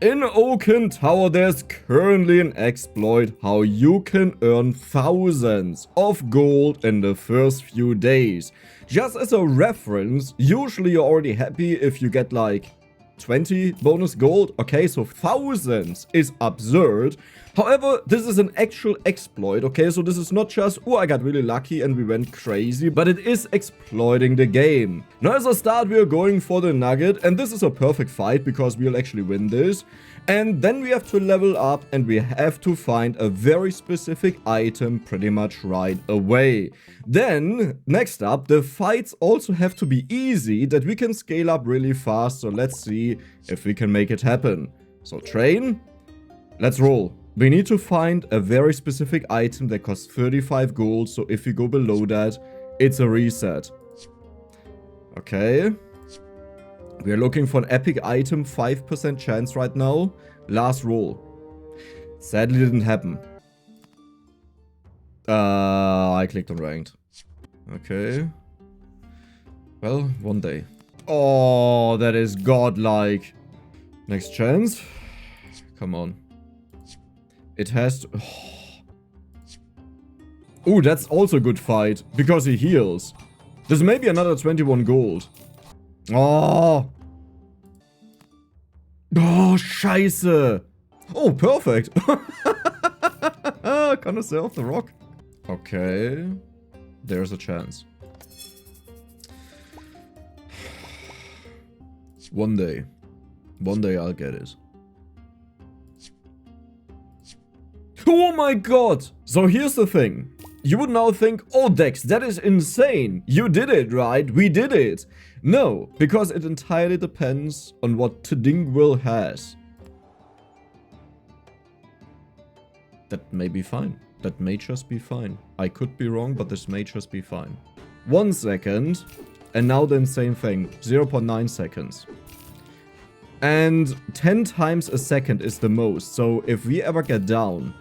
In Oaken Tower, there's currently an exploit how you can earn thousands of gold in the first few days. Just as a reference, usually you're already happy if you get like 20 bonus gold. Okay, so thousands is absurd. However, this is an actual exploit, okay? So this is not just, oh, I got really lucky and we went crazy, but it is exploiting the game. Now, as a start, we are going for the nugget, and this is a perfect fight because we'll actually win this. And then we have to level up and we have to find a very specific item pretty much right away. Then, next up, the fights also have to be easy that we can scale up really fast. So let's see if we can make it happen. So train, let's roll. We need to find a very specific item that costs 35 gold. So if we go below that, it's a reset. Okay. We are looking for an epic item, 5% chance right now. Last roll. Sadly didn't happen. I clicked on ranked. Okay. Well, one day. Oh, that is godlike. Next chance. Come on. It has to... Oh, that's also a good fight. Because he heals. There's maybe another 21 gold. Oh. Oh, scheiße. Oh, perfect. Connoisseur of the rock. Okay. There's a chance. One day. One day I'll get it. Oh my god! So here's the thing. You would now think, oh Dex, that is insane. You did it, right? We did it. No, because it entirely depends on what Tadingwil has. That may be fine. That may just be fine. I could be wrong, but this may just be fine. 1 second. And now the insane thing. 0.9 seconds. And 10 times a second is the most. So if we ever get down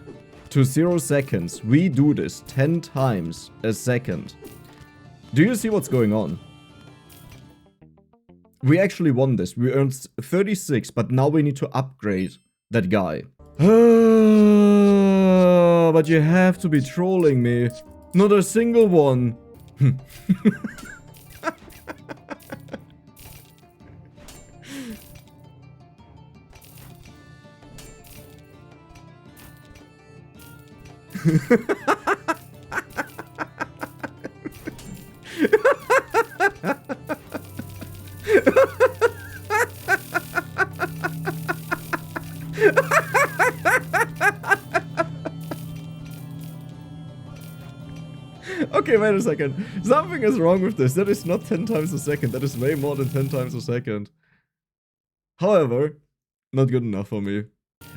to 0 seconds, we do this 10 times a second. Do you see what's going on? We actually won this. We earned 36, but now we need to upgrade that guy. But you have to be trolling me. Not a single one. Okay, wait a second. Something is wrong with this. That is not 10 times a second. That is way more than 10 times a second. However, not good enough for me.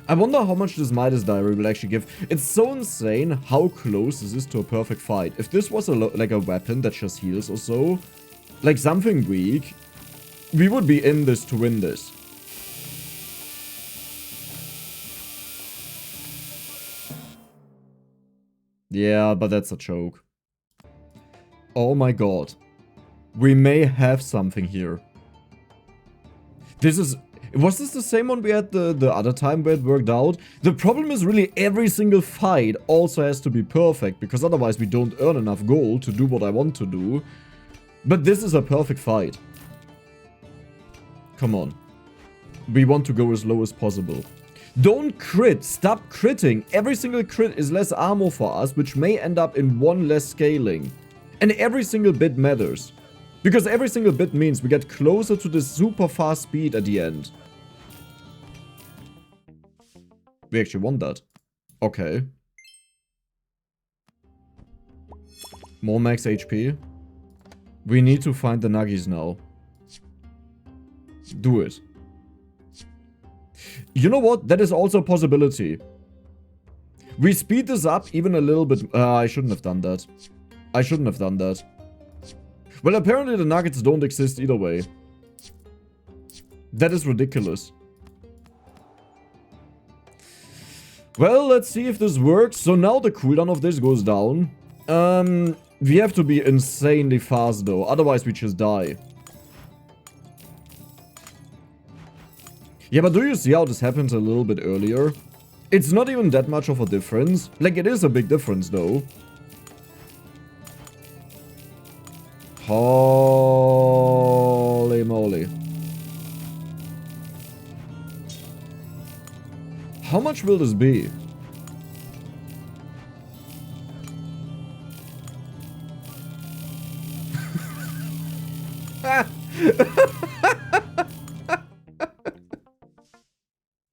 I wonder how much this Midas Diary will actually give. It's so insane how close this is to a perfect fight. If this was like a weapon that just heals or so, like something weak, we would be in this to win this. Yeah, but that's a joke. Oh my god. We may have something here. This is... Was this the same one we had the other time where it worked out? The problem is really every single fight also has to be perfect, because otherwise we don't earn enough gold to do what I want to do. But this is a perfect fight. Come on. We want to go as low as possible. Don't crit. Stop critting. Every single crit is less armor for us, which may end up in 1 less scaling. And every single bit matters. Because every single bit means we get closer to this super fast speed at the end. We actually want that. Okay. More max HP. We need to find the nuggies now. Do it. You know what? That is also a possibility. We speed this up even a little bit. I shouldn't have done that. I shouldn't have done that. Well, apparently the nuggets don't exist either way. That is ridiculous. Well, let's see if this works. So now the cooldown of this goes down. We have to be insanely fast though, otherwise we just die. Yeah, but do you see how this happens a little bit earlier? It's not even that much of a difference. Like, it is a big difference, though. Holy moly. How much will this be?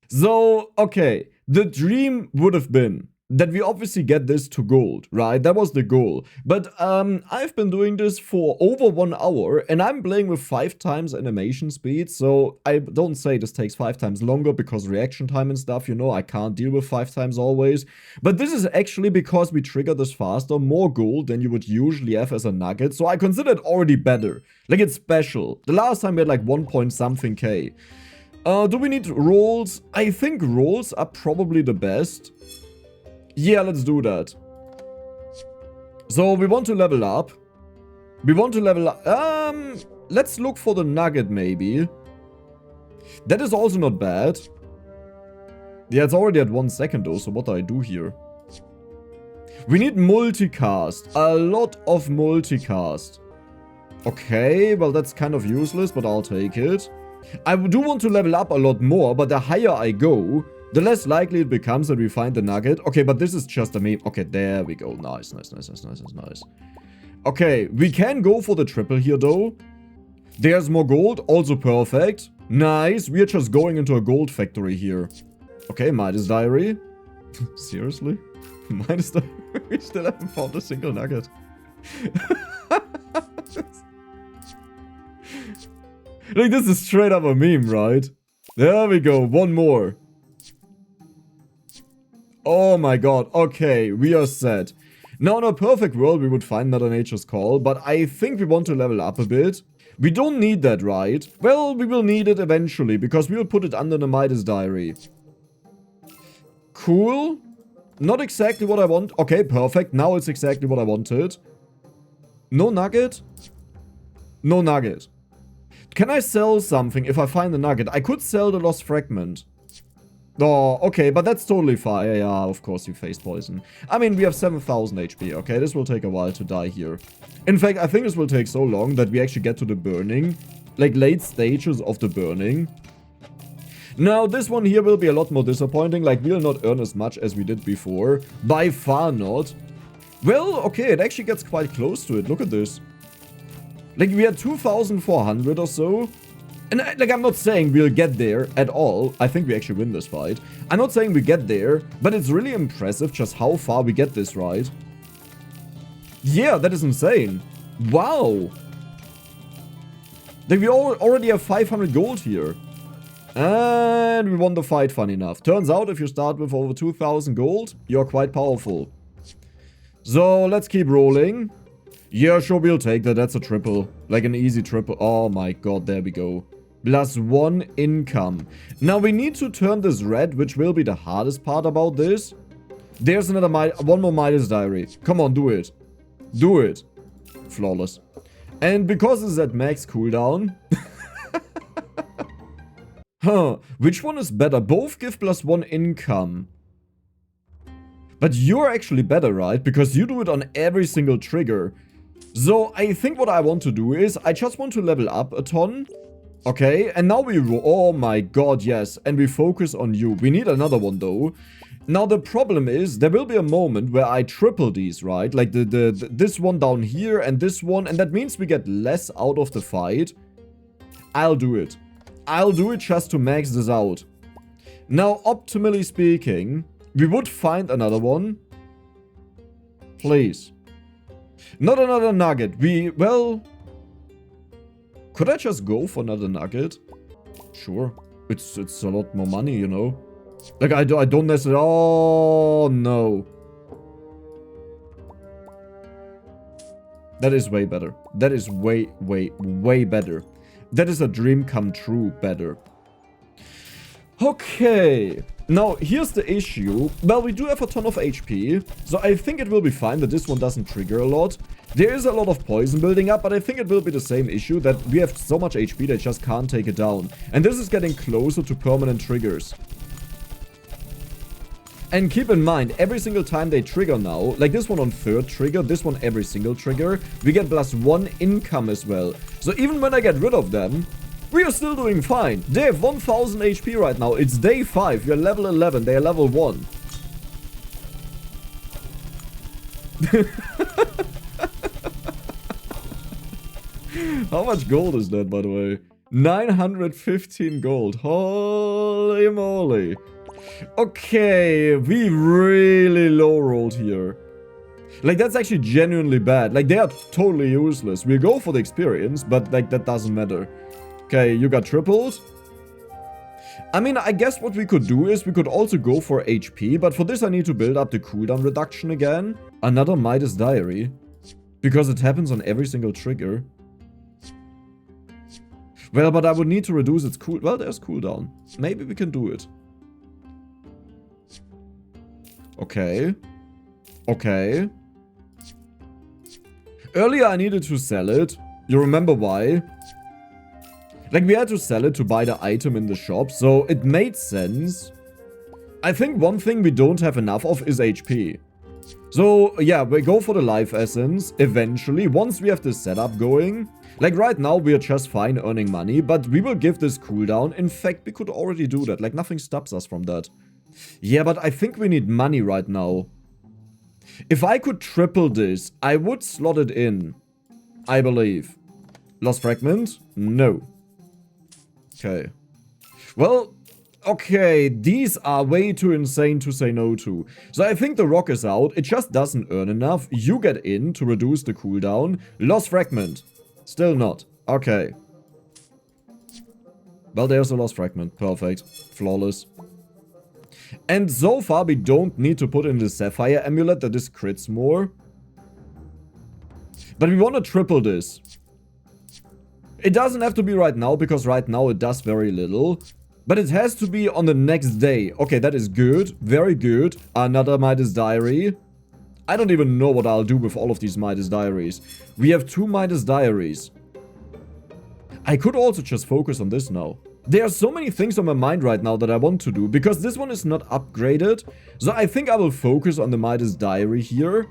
So, okay, the dream would have been that we obviously get this to gold, right? That was the goal. But I've been doing this for over 1 hour and I'm playing with 5 times animation speed. So I don't say this takes 5 times longer because reaction time and stuff, you know, I can't deal with 5 times always. But this is actually because we trigger this faster, more gold than you would usually have as a nugget. So I consider it already better. Like, it's special. The last time we had like 1 point something K. Do we need rolls? I think rolls are probably the best. Yeah, let's do that. So we want to level up. We want to level up. Let's look for the nugget maybe. That is also not bad. Yeah, it's already at 1 second though, so what do I do here? We need multicast. A lot of multicast. Okay, well that's kind of useless, but I'll take it. I do want to level up a lot more, but the higher I go, the less likely it becomes that we find the nugget. Okay, but this is just a meme. Okay, there we go. Nice, nice, nice, nice, nice, nice. Okay, we can go for the triple here, though. There's more gold. Also perfect. Nice. We're just going into a gold factory here. Okay, Midas Diary. Seriously? Midas Diary? We still haven't found a single nugget. Like, this is straight up a meme, right? There we go. One more. Oh my god. Okay, we are set. Now, in a perfect world, we would find Mother Nature's Call, but I think we want to level up a bit. We don't need that, right? Well, we will need it eventually, because we will put it under the Midas Diary. Cool. Not exactly what I want. Okay, perfect. Now it's exactly what I wanted. No nugget? No nugget. Can I sell something if I find a nugget? I could sell the lost fragment. Oh, okay, but that's totally fine. Yeah, of course you face poison. I mean, we have 7,000 HP. Okay, this will take a while to die here. In fact, I think this will take so long that we actually get to the burning. Like, late stages of the burning. Now, this one here will be a lot more disappointing. Like, we'll not earn as much as we did before. By far not. Well, okay, it actually gets quite close to it. Look at this. Like, we had 2,400 or so. And, like, I'm not saying we'll get there at all. I think we actually win this fight. I'm not saying we get there, but it's really impressive just how far we get this, right? Yeah, that is insane. Wow. Like, we already have 500 gold here. And we won the fight, fun enough. Turns out, if you start with over 2,000 gold, you're quite powerful. So, let's keep rolling. Yeah, sure, we'll take that. That's a triple. Like an easy triple. Oh my god, there we go. +1 income. Now, we need to turn this red, which will be the hardest part about this. There's another one more Midas Diary. Come on, do it. Do it. Flawless. And because it's at max cooldown... Huh, which one is better? Both give +1 income. But you're actually better, right? Because you do it on every single trigger. So, I think what I want to do is, I just want to level up a ton. Okay, and now we roll. Oh my god, yes. And we focus on you. We need another one, though. Now, the problem is, there will be a moment where I triple these, right? Like, this one down here and this one. And that means we get less out of the fight. I'll do it. I'll do it just to max this out. Now, optimally speaking, we would find another one. Please. Not another nugget. Well... Could I just go for another nugget? Sure. It's a lot more money, you know. Like, I don't necessarily... Oh, no. That is way better. That is way, way, way better. That is a dream come true better. Okay. Now, here's the issue. Well, we do have a ton of HP. So I think it will be fine that this one doesn't trigger a lot. There is a lot of poison building up, but I think it will be the same issue that we have so much HP they just can't take it down. And this is getting closer to permanent triggers. And keep in mind, every single time they trigger now, like this one on 3rd trigger, this one every single trigger, we get +1 income as well. So even when I get rid of them, we are still doing fine. They have 1000 HP right now. It's day 5. We are level 11. They are level 1. How much gold is that, by the way? 915 gold. Holy moly. Okay, we really low rolled here. Like, that's actually genuinely bad. Like, they are totally useless. We'll go for the experience, but, like, that doesn't matter. Okay, you got tripled. I mean, I guess what we could do is we could also go for HP, but for this I need to build up the cooldown reduction again. Another Midas Diary. Because it happens on every single trigger. Well, but I would need to reduce its cool... Well, there's cooldown. Maybe we can do it. Okay. Okay. Earlier I needed to sell it. You remember why? Like, we had to sell it to buy the item in the shop, so it made sense. I think one thing we don't have enough of is HP. So, yeah, we go for the life essence eventually, once we have this setup going. Like, right now, we are just fine earning money, but we will give this cooldown. In fact, we could already do that. Like, nothing stops us from that. Yeah, but I think we need money right now. If I could triple this, I would slot it in. I believe. Lost fragment? No. Okay. Well, okay, these are way too insane to say no to. So I think the rock is out. It just doesn't earn enough. You get in to reduce the cooldown. Lost fragment. Still not. Okay. Well, there's a lost fragment. Perfect. Flawless. And so far, we don't need to put in the Sapphire Amulet that this crits more. But we want to triple this. It doesn't have to be right now, because right now it does very little. But it has to be on the next day. Okay, that is good. Very good. Another Midas Diary. I don't even know what I'll do with all of these Midas Diaries. We have 2 Midas Diaries. I could also just focus on this now. There are so many things on my mind right now that I want to do, because this one is not upgraded. So I think I will focus on the Midas Diary here.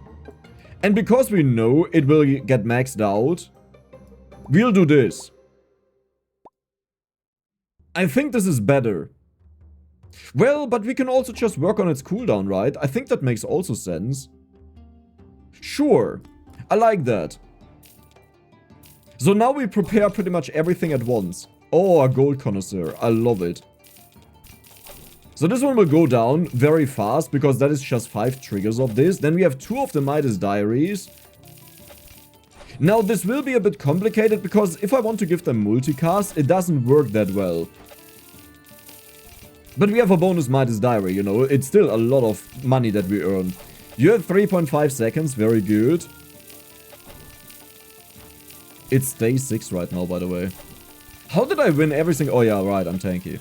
And because we know it will get maxed out, we'll do this. I think this is better. Well, but we can also just work on its cooldown, right? I think that makes also sense. Sure. I like that. So now we prepare pretty much everything at once. Oh, a gold connoisseur. I love it. So this one will go down very fast, because that is just 5 triggers of this. Then we have 2 of the Midas Diaries. Now, this will be a bit complicated, because if I want to give them multicast, it doesn't work that well. But we have a bonus Midas Diary, you know. It's still a lot of money that we earn. You have 3.5 seconds. Very good. It's day 6 right now, by the way. How did I win every single... Oh, yeah, right. I'm tanky.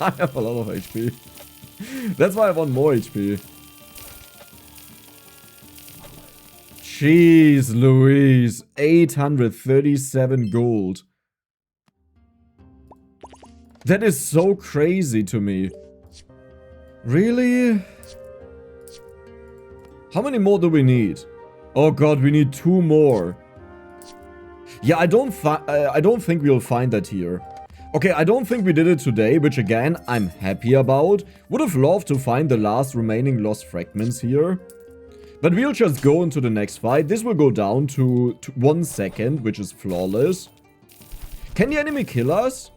I have a lot of HP. That's why I want more HP. Jeez Louise. 837 gold. That is so crazy to me. Really? How many more do we need? Oh god, we need 2 more. Yeah, I don't think we'll find that here. Okay, I don't think we did it today, which again, I'm happy about. Would have loved to find the last remaining lost fragments here. But we'll just go into the next fight. This will go down to 1 second, which is flawless. Can the enemy kill us?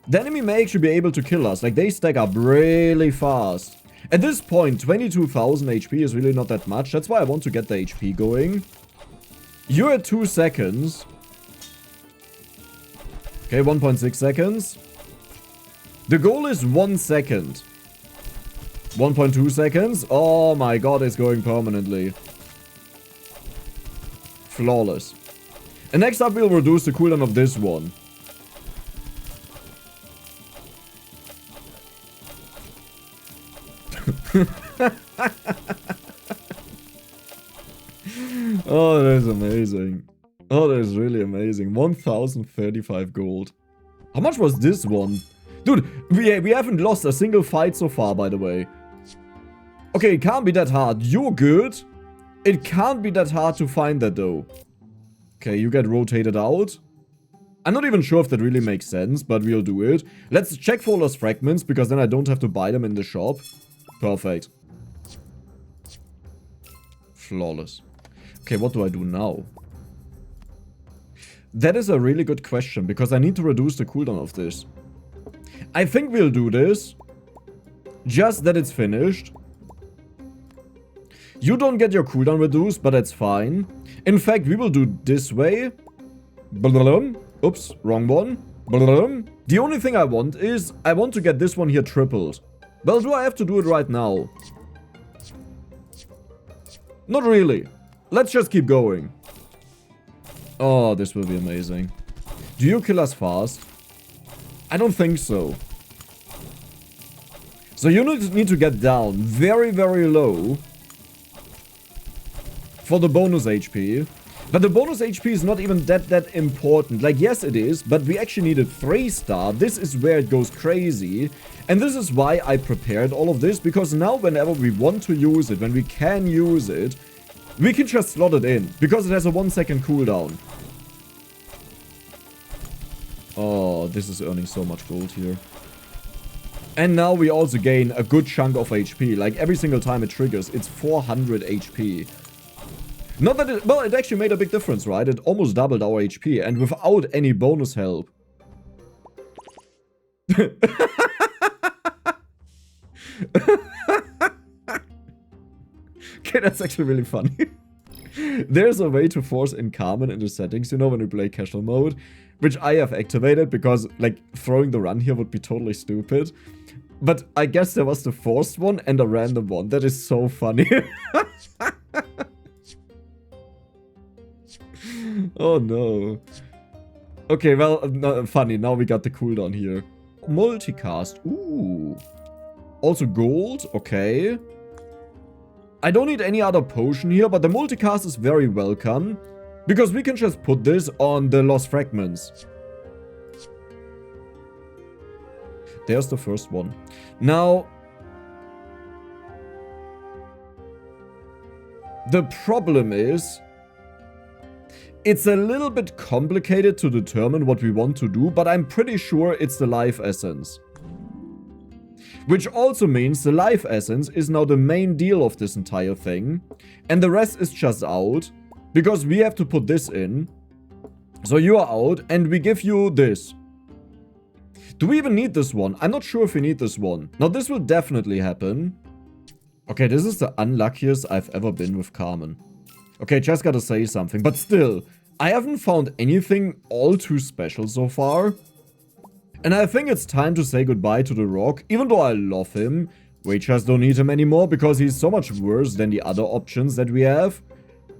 The enemy may actually be able to kill us. Like, they stack up really fast. At this point, 22,000 HP is really not that much. That's why I want to get the HP going. You're at 2 seconds. Okay, 1.6 seconds. The goal is 1 second. 1.2 seconds. Oh my god, it's going permanently. Flawless. And next up, we'll reduce the cooldown of this one. Oh, that is amazing. Oh, that is really amazing. 1035 gold. How much was this one? Dude, we haven't lost a single fight so far, by the way. Okay, it can't be that hard. You're good. It can't be that hard to find that, though. Okay, you get rotated out. I'm not even sure if that really makes sense, but we'll do it. Let's check for lost fragments, because then I don't have to buy them in the shop. Perfect. Flawless. Okay, what do I do now? That is a really good question, because I need to reduce the cooldown of this. I think we'll do this. Just that it's finished. You don't get your cooldown reduced, but that's fine. In fact, we will do this way. Oops, wrong one. The only thing I want is, I want to get this one here tripled. Well, do I have to do it right now? Not really. Let's just keep going. Oh, this will be amazing. Do you kill us fast? I don't think so. So you need to get down very, very low for the bonus HP. But the bonus HP is not even that important. Like, yes, it is, but we actually need a 3-star. This is where it goes crazy. And this is why I prepared all of this, because now whenever we want to use it, when we can use it, we can just slot it in, because it has a 1-second cooldown. Oh, this is earning so much gold here. And now we also gain a good chunk of HP. Like, every single time it triggers, it's 400 HP. Not that it... Well, it actually made a big difference, right? It almost doubled our HP, and without any bonus help. Okay, that's actually really funny. There's a way to force in Carmen in the settings, you know, when you play casual mode, which I have activated because, like, throwing the run here would be totally stupid. But I guess there was the forced one and a random one. That is so funny. Oh no. Okay, well, no, funny. Now we got the cooldown here. Multicast. Ooh. Also gold. Okay. I don't need any other potion here, but the multicast is very welcome. Because we can just put this on the lost fragments. There's the first one. Now, the problem is, it's a little bit complicated to determine what we want to do, but I'm pretty sure it's the life essence. Which also means the life essence is now the main deal of this entire thing. And the rest is just out. Because we have to put this in. So you are out and we give you this. Do we even need this one? I'm not sure if we need this one. Now this will definitely happen. Okay, this is the unluckiest I've ever been with Carmen. Okay, just gotta say something. But still, I haven't found anything all too special so far. And I think it's time to say goodbye to the Rock. Even though I love him, we just don't need him anymore because he's so much worse than the other options that we have.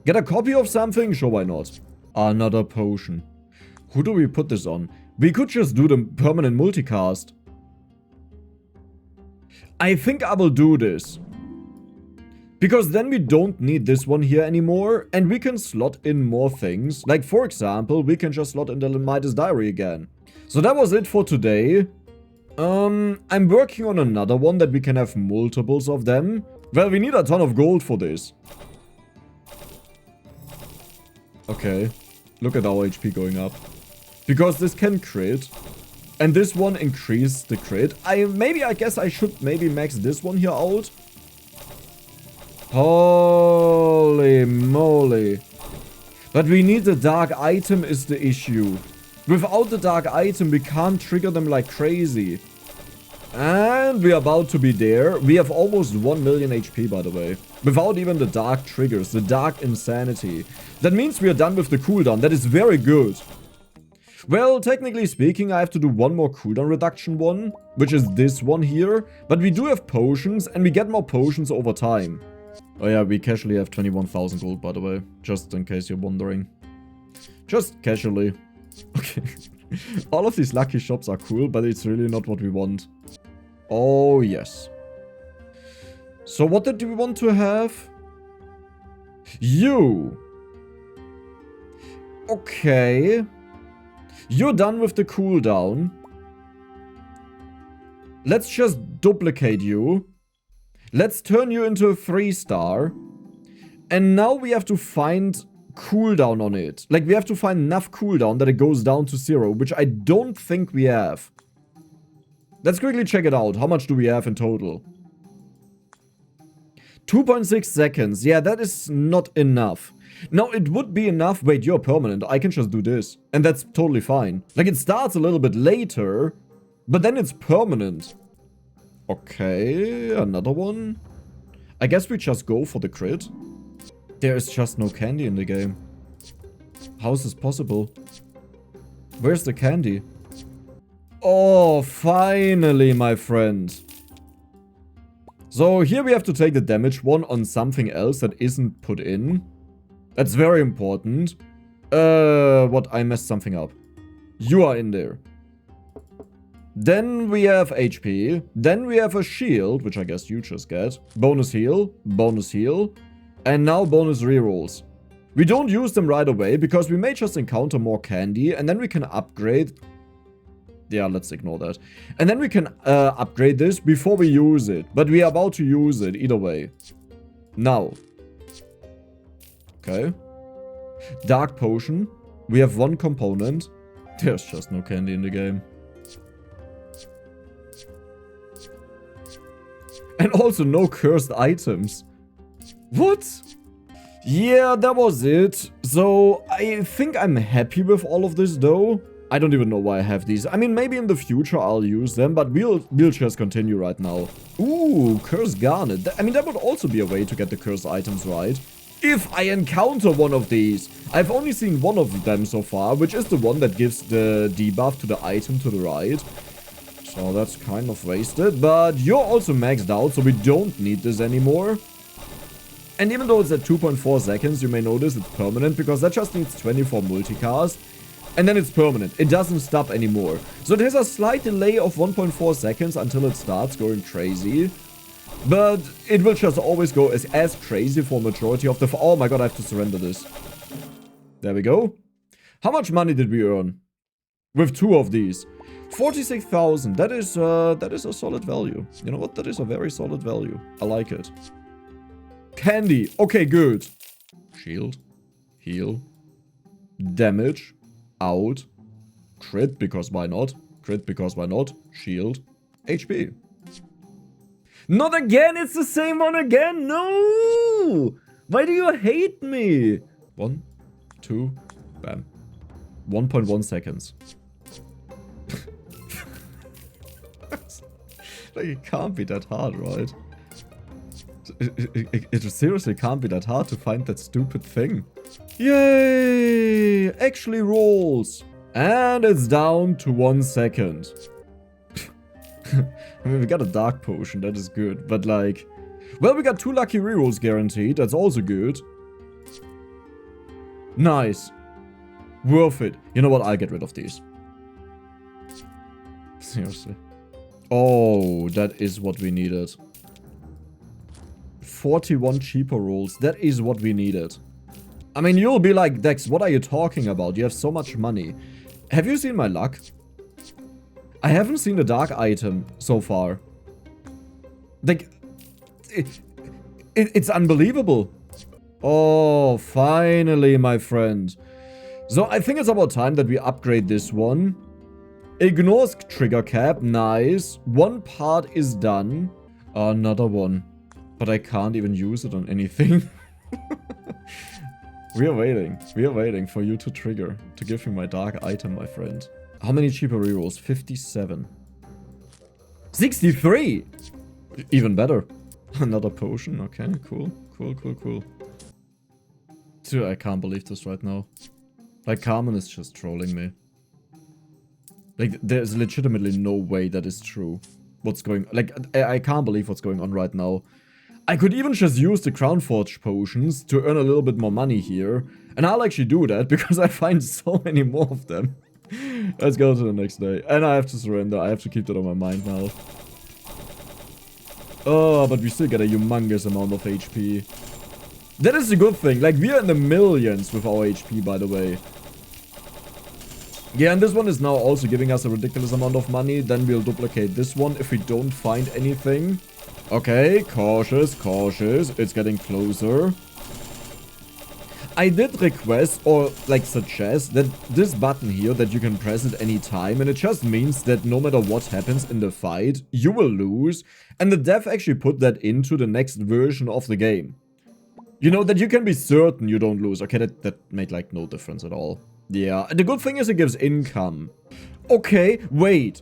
Get a copy of something? Sure, why not? Another potion. Who do we put this on? We could just do the permanent multicast. I think I will do this. Because then we don't need this one here anymore, and we can slot in more things. Like, for example, we can just slot in the Midas Diary again. So that was it for today. I'm working on another one that we can have multiples of them. Well, we need a ton of gold for this. Okay, look at our HP going up. Because this can crit. And this one increased the crit. I guess I should maybe max this one here out. Holy moly. But we need the dark item is the issue. Without the dark item, we can't trigger them like crazy. And we're about to be there. We have almost 1 million HP, by the way. Without even the dark triggers, the dark insanity. That means we are done with the cooldown. That is very good. Well, technically speaking, I have to do one more cooldown reduction one, which is this one here. But we do have potions, and we get more potions over time. Oh yeah, we casually have 21,000 gold, by the way. Just in case you're wondering. Just casually. Okay. All of these lucky shops are cool, but it's really not what we want. Oh, yes. So what did we want to have? You. Okay. You're done with the cooldown. Let's just duplicate you. Let's turn you into a 3-star. And now we have to find cooldown on it. Like, we have to find enough cooldown that it goes down to 0, which I don't think we have. Let's quickly check it out. How much do we have in total? 2.6 seconds. Yeah, that is not enough. Now, it would be enough. Wait, you're permanent. I can just do this. And that's totally fine. Like, it starts a little bit later, but then it's permanent. Okay, another one. I guess we just go for the crit. There is just no candy in the game. How is this possible? Where's the candy? Oh, finally, my friend. So here we have to take the damage one on something else that isn't put in. That's very important. What? I messed something up. You are in there. Then we have HP. Then we have a shield, which I guess you just get. Bonus heal. Bonus heal. And now bonus rerolls. We don't use them right away because we may just encounter more candy. And then we can upgrade. Yeah, let's ignore that. And then we can upgrade this before we use it. But we are about to use it either way. Now. Okay. Dark potion. We have one component. There's just no candy in the game. And also no cursed items. What? Yeah, that was it. So, I think I'm happy with all of this though. I don't even know why I have these. I mean, maybe in the future I'll use them, but we'll just continue right now. Ooh, cursed garnet. I mean, that would also be a way to get the cursed items right. If I encounter one of these. I've only seen one of them so far, which is the one that gives the debuff to the item to the right. So that's kind of wasted, but you're also maxed out, so we don't need this anymore. And even though it's at 2.4 seconds, you may notice it's permanent, because that just needs 24 multicast. And then it's permanent. It doesn't stop anymore. So there's a slight delay of 1.4 seconds until it starts going crazy. But it will just always go as crazy for majority of the... Oh my god, I have to surrender this. There we go. How much money did we earn? With 2 of these. 46,000. That is a solid value. You know what? That is a very solid value. I like it. Candy. Okay, good. Shield. Heal. Damage. Out. Crit, because why not? Crit, because why not? Shield. HP. Not again! It's the same one again! No! Why do you hate me? 1, 2, bam. 1.1 seconds. Like, it can't be that hard, right? It seriously can't be that hard to find that stupid thing. Yay! Actually rolls. And it's down to 1 second. I mean, we got a dark potion, that is good. But like... Well, we got 2 lucky rerolls guaranteed. That's also good. Nice. Worth it. You know what? I'll get rid of these. Seriously. Oh, that is what we needed. 41 cheaper rolls. That is what we needed. I mean, you'll be like, Dex, what are you talking about? You have so much money. Have you seen my luck? I haven't seen a dark item so far. Like, it's unbelievable. Oh, finally, my friend. So I think it's about time that we upgrade this one. Ignores trigger cap. Nice. One part is done. Another one. But I can't even use it on anything. We are waiting. We are waiting for you to trigger. To give me my dark item, my friend. How many cheaper rerolls? 57. 63! Even better. Another potion. Okay, cool. Cool, cool, cool. Dude, I can't believe this right now. Like, Carmen is just trolling me. Like, there's legitimately no way that is true. What's going... Like, I can't believe what's going on right now. I could even just use the Crown Forge potions to earn a little bit more money here. And I'll actually do that because I find so many more of them. Let's go to the next day. And I have to surrender. I have to keep that on my mind now. Oh, but we still get a humongous amount of HP. That is a good thing. Like, we are in the millions with our HP, by the way. Yeah, and this one is now also giving us a ridiculous amount of money. Then we'll duplicate this one if we don't find anything. Okay, cautious, cautious. It's getting closer. I did request or like suggest that this button here, that you can press it any time, and it just means that no matter what happens in the fight, you will lose. And the dev actually put that into the next version of the game. You know, that you can be certain you don't lose. Okay, that made like no difference at all. Yeah, the good thing is it gives income. Okay, wait.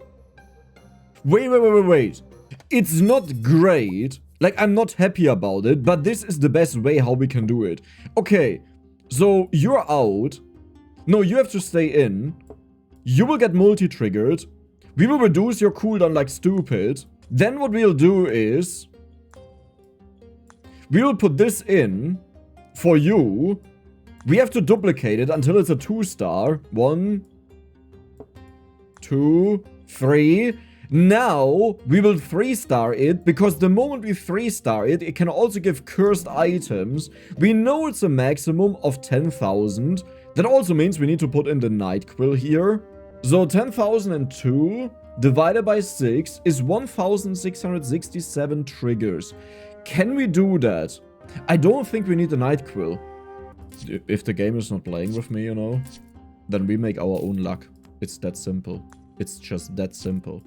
Wait. It's not great. Like, I'm not happy about it, but this is the best way how we can do it. Okay, so you're out. No, you have to stay in. You will get multi-triggered. We will reduce your cooldown like stupid. Then what we'll do is we will put this in for you. We have to duplicate it until it's a 2-star. 1, 2, 3. Now, we will 3-star it, because the moment we 3-star it, it can also give cursed items. We know it's a maximum of 10,000. That also means we need to put in the Night Quill here. So 10,002 divided by 6 is 1,667 triggers. Can we do that? I don't think we need the Night Quill. If the game is not playing with me, you know, then we make our own luck. It's that simple. It's just that simple.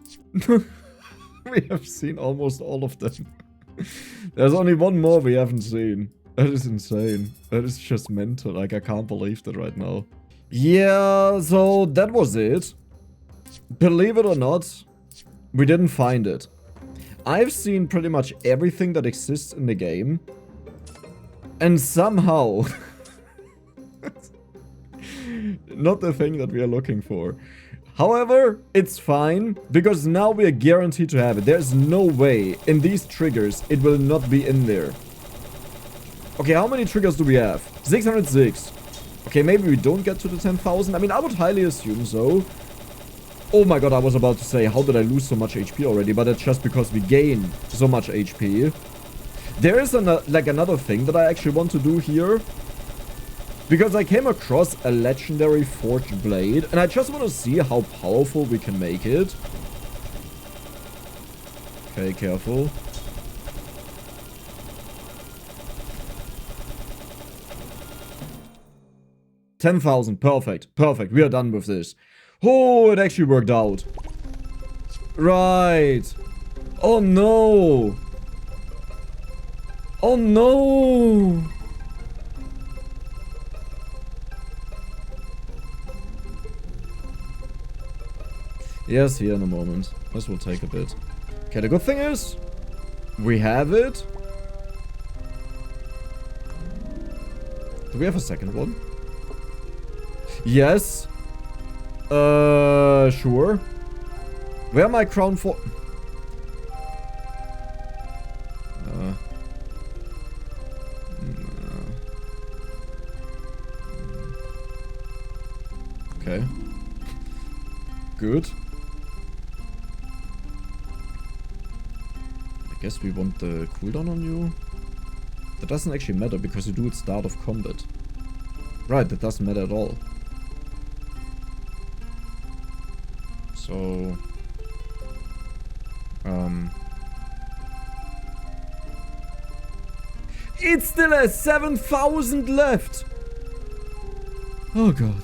We have seen almost all of them. There's only one more we haven't seen. That is insane. That is just mental. Like, I can't believe that right now. Yeah, so that was it. Believe it or not, we didn't find it. I've seen pretty much everything that exists in the game. And somehow... not the thing that we are looking for. However, it's fine, because now we are guaranteed to have it. There's no way in these triggers it will not be in there. Okay, how many triggers do we have? 606. Okay, maybe we don't get to the 10,000. I mean, I would highly assume so. Oh my god, I was about to say, how did I lose so much HP already? But that's just because we gain so much HP. There is another thing that I actually want to do here. Because I came across a legendary forged blade, and I just want to see how powerful we can make it. Okay, careful. $10,000, perfect, perfect, we are done with this. Oh, it actually worked out. Right. Oh no. Oh no. Yes, here in a moment. This will take a bit. Okay, the good thing is, we have it. Do we have a second one? Yes. Sure. Where my crown for... Okay. Good. I guess we want the cooldown on you. That doesn't actually matter because you do it start of combat. Right, that doesn't matter at all. So... It still has 7,000 left! Oh god.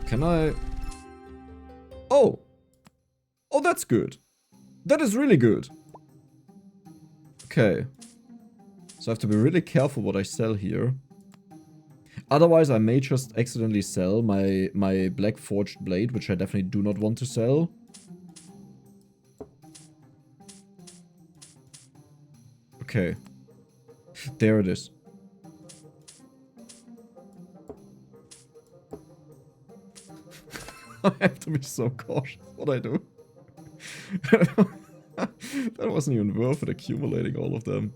Can I... Oh! Oh, that's good. That is really good. Okay. So I have to be really careful what I sell here. Otherwise, I may just accidentally sell my black forged blade, which I definitely do not want to sell. Okay. There it is. I have to be so cautious what I do. That wasn't even worth it, accumulating all of them.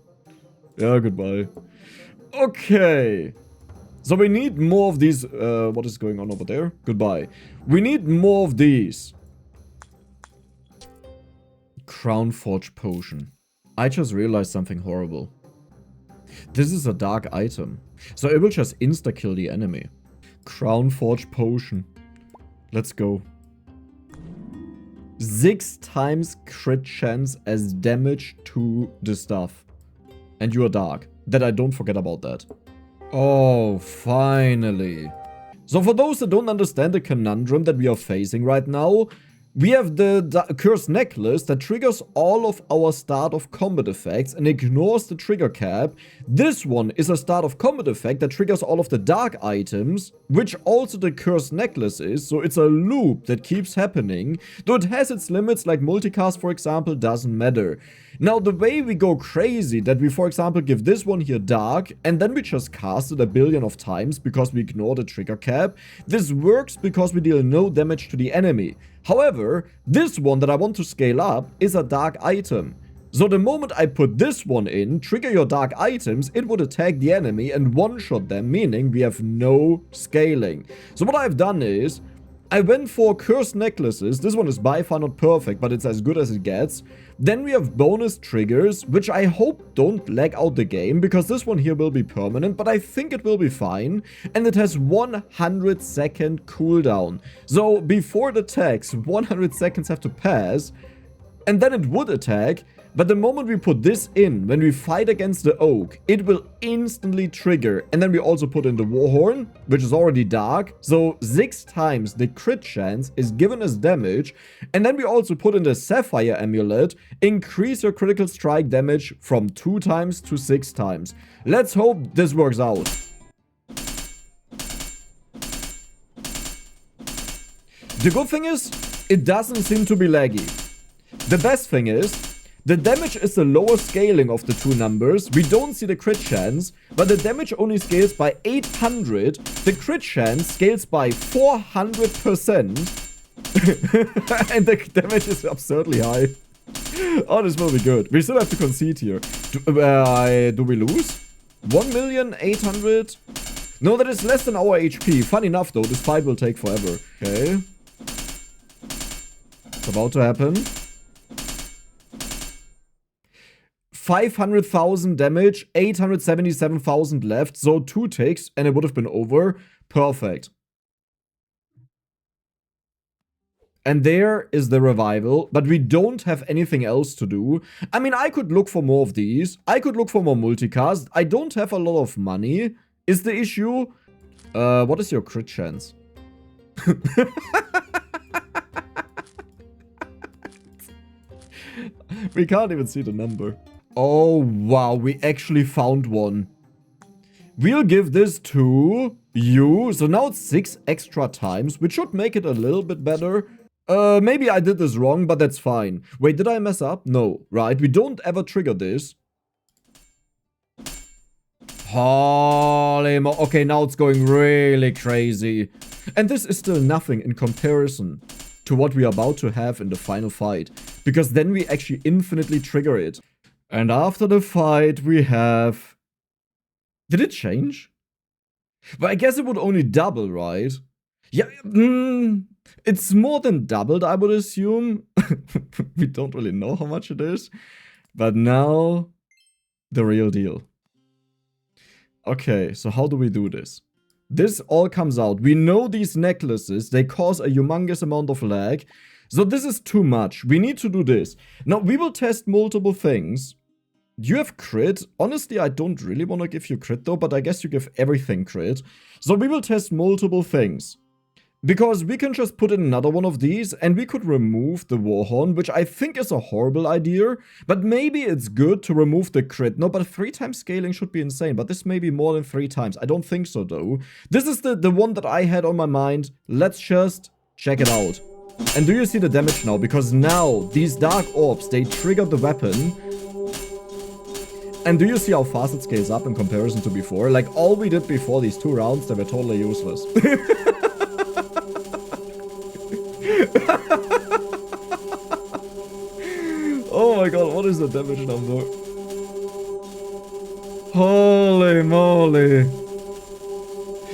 Yeah, goodbye. Okay. So we need more of these. What is going on over there? Goodbye. We need more of these. Crown Forge Potion. I just realized something horrible. This is a dark item. So it will just insta-kill the enemy. Crown Forge Potion. Let's go. 6 times crit chance as damage to the stuff. And you are dark. That I don't forget about that. Oh, finally. So for those that don't understand the conundrum that we are facing right now, we have the cursed necklace that triggers all of our start of combat effects and ignores the trigger cap. This one is a start of combat effect that triggers all of the dark items, which also the cursed necklace is, so it's a loop that keeps happening. Though it has its limits, like multicast for example, doesn't matter. Now the way we go crazy, that we for example give this one here dark, and then we just cast it a billion of times because we ignore the trigger cap, this works because we deal no damage to the enemy. However, this one that I want to scale up is a dark item. So the moment I put this one in, trigger your dark items, it would attack the enemy and one-shot them, meaning we have no scaling. So what I've done is, I went for cursed necklaces. This one is by far not perfect, but it's as good as it gets. Then we have bonus triggers, which I hope don't lag out the game, because this one here will be permanent, but I think it will be fine. And it has 100-second cooldown. So before it attacks, 100 seconds have to pass, and then it would attack. But the moment we put this in, when we fight against the oak, it will instantly trigger. And then we also put in the warhorn, which is already dark. So 6 times the crit chance is given as damage. And then we also put in the sapphire amulet, increase your critical strike damage from 2 times to 6 times. Let's hope this works out. The good thing is, it doesn't seem to be laggy. The best thing is, the damage is the lower scaling of the two numbers. We don't see the crit chance, but the damage only scales by 800. The crit chance scales by 400%. And the damage is absurdly high. Oh, this will be good. We still have to concede here. Do we lose? 1,800,000? No, that is less than our HP. Fun enough though, this fight will take forever. Okay. It's about to happen. 500,000 damage, 877,000 left, so 2 ticks and it would have been over. Perfect. And there is the revival, but we don't have anything else to do. I mean, I could look for more of these. I could look for more multicast. I don't have a lot of money, is the issue. What is your crit chance? We can't even see the number. Oh, wow, we actually found one. We'll give this to you. So now it's 6 extra times, which should make it a little bit better. Maybe I did this wrong, but that's fine. Wait, did I mess up? No, right? We don't ever trigger this. Holy mo- Okay, now it's going really crazy. And this is still nothing in comparison to what we are about to have in the final fight. Because then we actually infinitely trigger it. And after the fight, we have... Did it change? Well, I guess it would only double, right? Yeah, it's more than doubled, I would assume. We don't really know how much it is. But now, the real deal. Okay, so how do we do this? This all comes out. We know these necklaces, they cause a humongous amount of lag. So this is too much. We need to do this. Now, we will test multiple things. Do you have crit? Honestly, I don't really want to give you crit though, but I guess you give everything crit. So we will test multiple things. Because we can just put in another one of these and we could remove the warhorn, which I think is a horrible idea. But maybe it's good to remove the crit. No, but 3 times scaling should be insane. But this may be more than 3 times. I don't think so though. This is the one that I had on my mind. Let's just check it out. And do you see the damage now? Because now these dark orbs, they trigger the weapon. And do you see how fast it scales up in comparison to before? Like, all we did before these 2 rounds, they were totally useless. Oh my god, what is the damage number? Holy moly.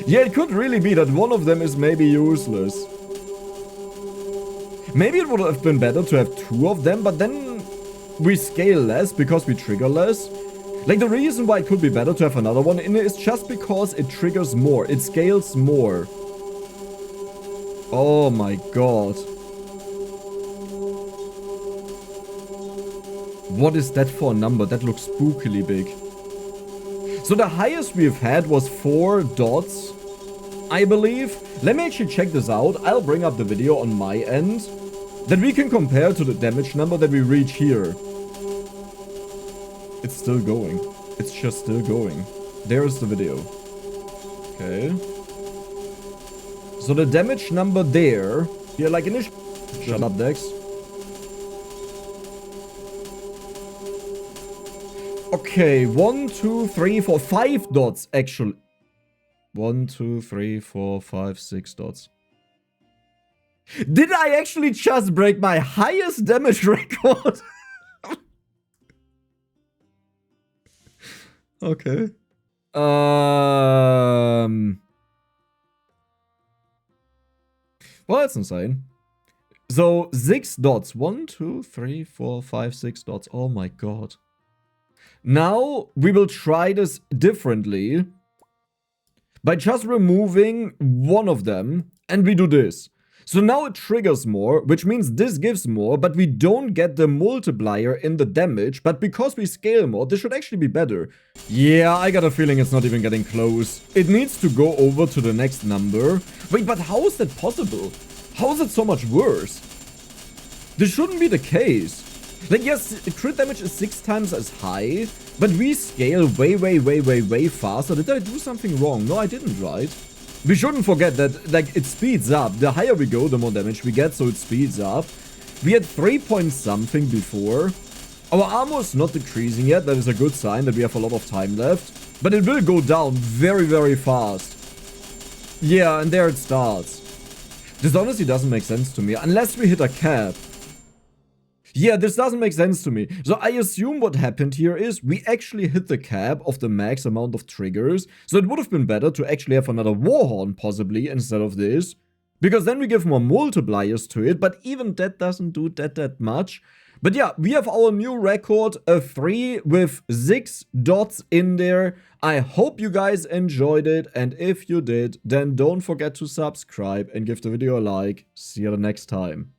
Yeah, it could really be that one of them is maybe useless. Maybe it would have been better to have 2 of them, but then we scale less because we trigger less. Like, the reason why it could be better to have another one in it is just because it triggers more. It scales more. Oh my god. What is that for a number? That looks spookily big. So the highest we've had was 4 dots, I believe. Let me actually check this out. I'll bring up the video on my end. Then we can compare to the damage number that we reach here. It's still going. It's just still going. There's the video. Okay. So the damage number there. Here, like initial. Shut up, Dex. Okay, 1, 2, 3, 4, 5 dots actually. 1, 2, 3, 4, 5, 6 dots. Did I actually just break my highest damage record? Okay. Well, that's insane. So 6 dots. 1, 2, 3, 4, 5, 6 dots. Oh my god. Now we will try this differently by just removing one of them, and we do this. So now it triggers more, which means this gives more, but we don't get the multiplier in the damage. But because we scale more, this should actually be better. Yeah, I got a feeling it's not even getting close. It needs to go over to the next number. Wait, but how is that possible? How is it so much worse? This shouldn't be the case. Like, yes, crit damage is 6 times as high, but we scale way faster. Did I do something wrong? No, I didn't, right? We shouldn't forget that, like, it speeds up. The higher we go, the more damage we get, so it speeds up. We had 3 point something before. Our armor is not decreasing yet. That is a good sign that we have a lot of time left. But it will go down very fast. Yeah, and there it starts. This honestly doesn't make sense to me, unless we hit a cap. Yeah, this doesn't make sense to me. So I assume what happened here is we actually hit the cap of the max amount of triggers. So it would have been better to actually have another Warhorn possibly instead of this. Because then we give more multipliers to it, but even that doesn't do that much. But yeah, we have our new record, a 3 with 6 dots in there. I hope you guys enjoyed it, and if you did, then don't forget to subscribe and give the video a like. See you the next time.